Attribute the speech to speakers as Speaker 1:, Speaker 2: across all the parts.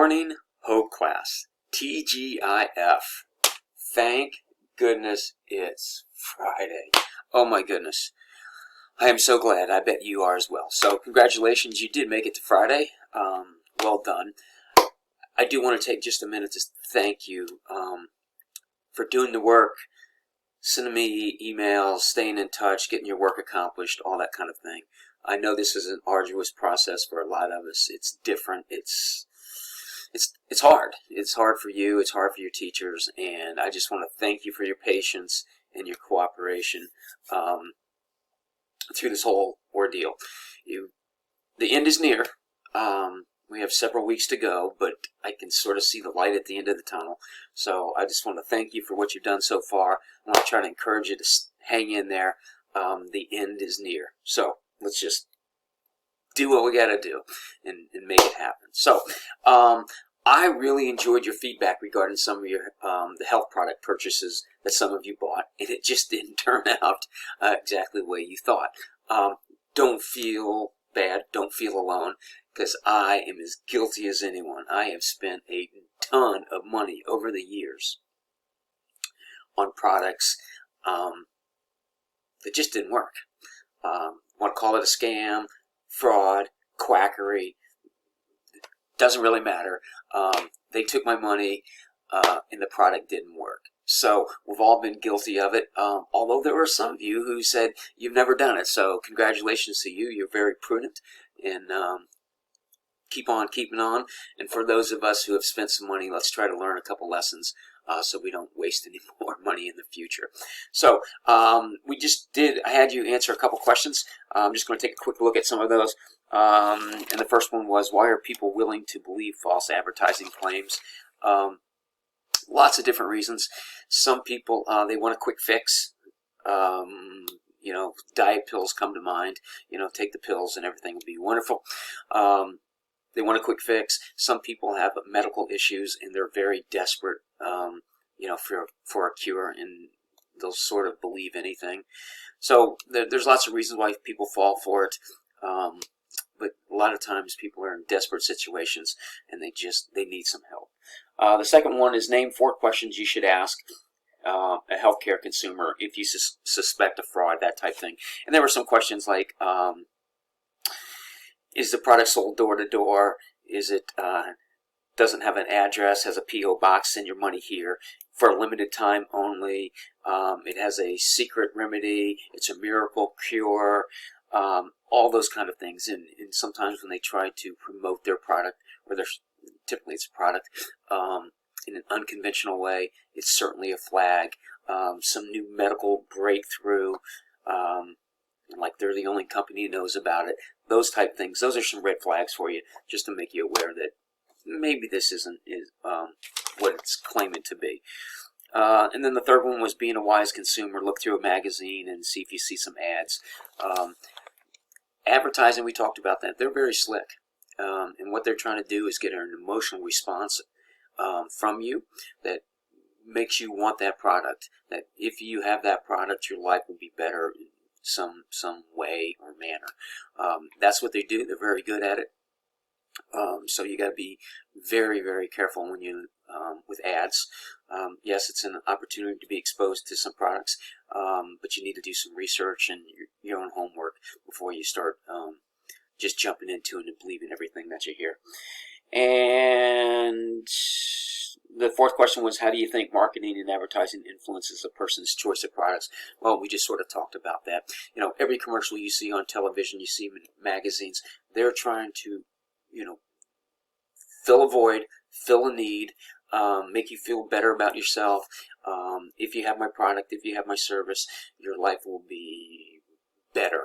Speaker 1: Morning Hope Class, TGIF. Thank goodness it's Friday. Oh my goodness. I am so glad. I bet you are as well. So congratulations, you did make it to Friday. Well done. I do want to take just a minute to thank you for doing the work, sending me emails, staying in touch, getting your work accomplished, all that kind of thing. I know this is an arduous process for a lot of us. It's different. It's hard. It's hard for you. It's hard for your teachers. And I just want to thank you for your patience and your cooperation through this whole ordeal. The end is near. We have several weeks to go, but I can sort of see the light at the end of the tunnel. So I just want to thank you for what you've done so far. I want to try to encourage you to hang in there. The end is near. So let's just do what we got to do and make it happen. So I really enjoyed your feedback regarding some of your the health product purchases that some of you bought, and it just didn't turn out exactly the way you thought. Don't feel bad. Don't feel alone, because I am as guilty as anyone. I have spent a ton of money over the years on products that just didn't work. Want to call it a scam, fraud, quackery, doesn't really matter. They took my money and the product didn't work. So we've all been guilty of it, although there were some of you who said you've never done it. So congratulations to you. You're very prudent, and keep on keeping on. And for those of us who have spent some money, let's try to learn a couple lessons so we don't waste any more money in the future. So I had you answer a couple questions. I'm just going to take a quick look at some of those. And the first one was, why are people willing to believe false advertising claims? Lots of different reasons. Some people, they want a quick fix. You know, diet pills come to mind. You know, take the pills and everything will be wonderful. They want a quick fix. Some people have medical issues and they're very desperate, you know, for a cure, and they'll sort of believe anything. So there's lots of reasons why people fall for it. But a lot of times people are in desperate situations and they need some help. The second one is, name 4 questions you should ask a healthcare consumer if you suspect a fraud, that type thing. And there were some questions like, is the product sold door to door? Is it doesn't have an address, has a P.O. box, send your money here for a limited time only. It has a secret remedy. It's a miracle cure. All those kind of things. And sometimes when they try to promote their product, or typically it's a product, in an unconventional way, it's certainly a flag. Some new medical breakthrough, like they're the only company who knows about it. Those type things. Those are some red flags for you, just to make you aware that maybe this isn't what it's claiming to be. And then the third one was, being a wise consumer, look through a magazine and see if you see some ads. Advertising, we talked about that. They're very slick. And what they're trying to do is get an emotional response from you that makes you want that product. That if you have that product, your life will be better in some way or manner. That's what they do. They're very good at it. So you got to be very, very careful when you with ads. Yes, it's an opportunity to be exposed to some products, but you need to do some research and your own homework before you start just jumping into it and believing everything that you hear. And the fourth question was, how do you think marketing and advertising influences a person's choice of products? Well, we just sort of talked about that. You know, every commercial you see on television, you see in magazines, they're trying to, you know, fill a void, fill a need, make you feel better about yourself. If you have my product, if you have my service, your life will be better,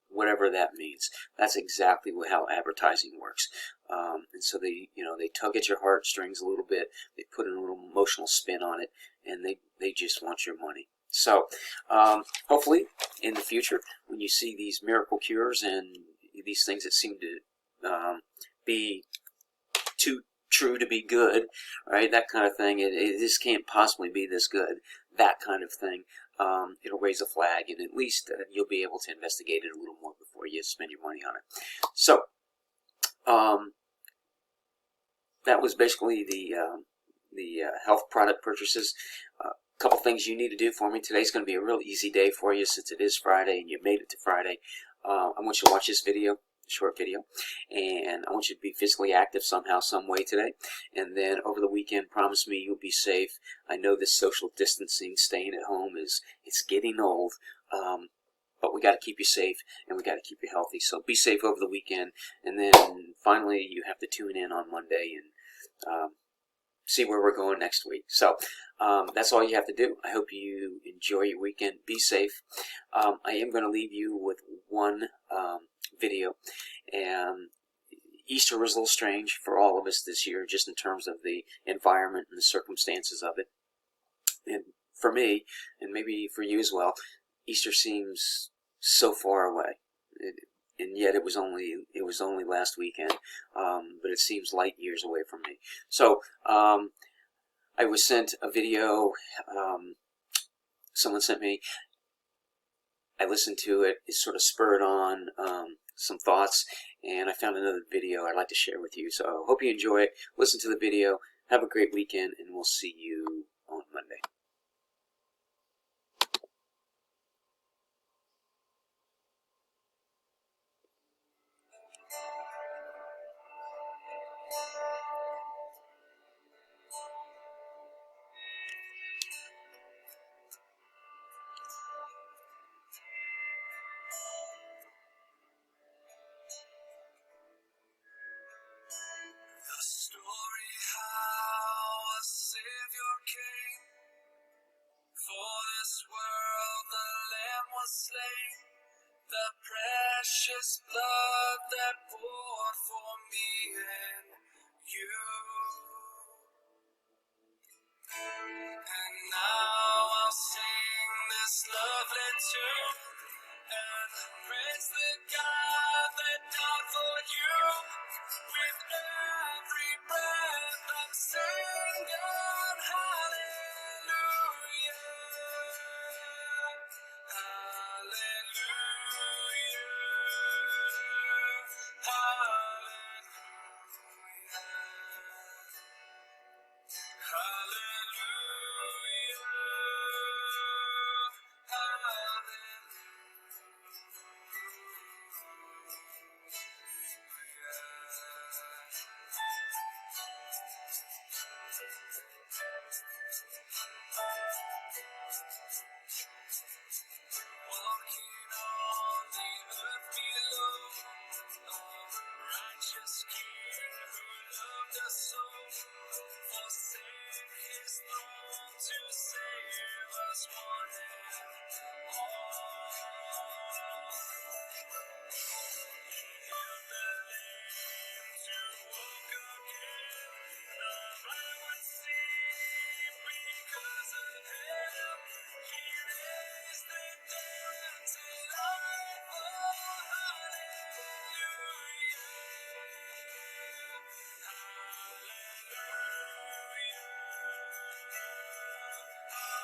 Speaker 1: whatever that means. That's exactly how advertising works. And so they tug at your heartstrings a little bit. They put a little emotional spin on it, and they just want your money. So hopefully in the future, when you see these miracle cures and these things that seem to be too true to be good, right? That kind of thing. This can't possibly be this good. That kind of thing. It'll raise a flag, and at least you'll be able to investigate it a little more before you spend your money on it. So, that was basically the health product purchases. Couple things you need to do for me. Today's going to be a real easy day for you since it is Friday and you made it to Friday. I want you to watch this video, short video, and I want you to be physically active somehow, some way today. And then over the weekend, promise me you'll be safe. I know this social distancing, staying at home it's getting old, but we got to keep you safe and we got to keep you healthy. So be safe over the weekend, and then finally you have to tune in on Monday and see where we're going next week. So that's all you have to do. I hope you enjoy your weekend. Be safe. I am going to leave you with one video. And Easter was a little strange for all of us this year, just in terms of the environment and the circumstances of it. And for me, and maybe for you as well, Easter seems so far away. And yet it was only last weekend, but it seems light years away from me. So I was sent a video. Someone sent me. I listened to it. It sort of spurred on some thoughts, and I found another video I'd like to share with you. So hope you enjoy it. Listen to the video. Have a great weekend, and we'll see you on Monday.
Speaker 2: The story how a Savior came, for this world the Lamb was slain, the precious blood that poured for me and you. And now I'll sing this lovely tune and praise the God that died for you. With every breath I'm singing hallelujah, hallelujah, hallelujah, hallelujah, walking on the earth below, righteous King who loved us so, forsake his throne to save us one and all. He healed the lame to walk again, the blind would see because of him. He raised the dead to life. Oh, hallelujah, hallelujah.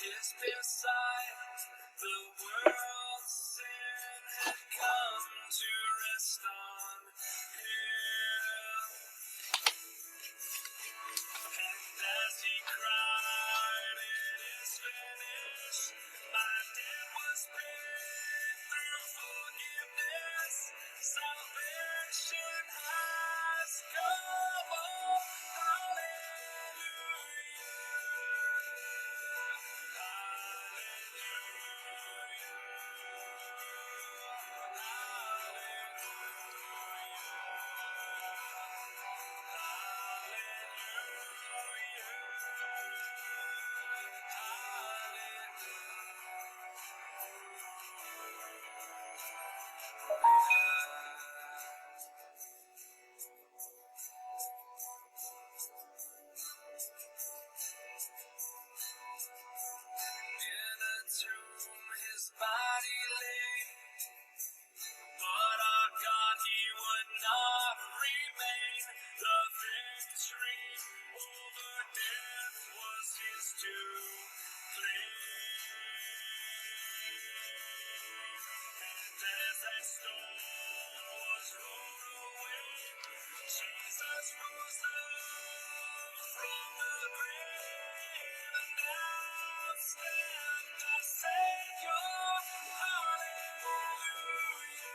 Speaker 2: His beside the world sin had come to rest on him. And as he cried, it is finished, my debt was paid through forgiveness. Salvation has come. Oh, in a tomb his body lay, but our God, he would not remain. The victory over death was his to claim. And as that stone was rolled away, Jesus rose up from the grave, and now stands the Savior. Hallelujah.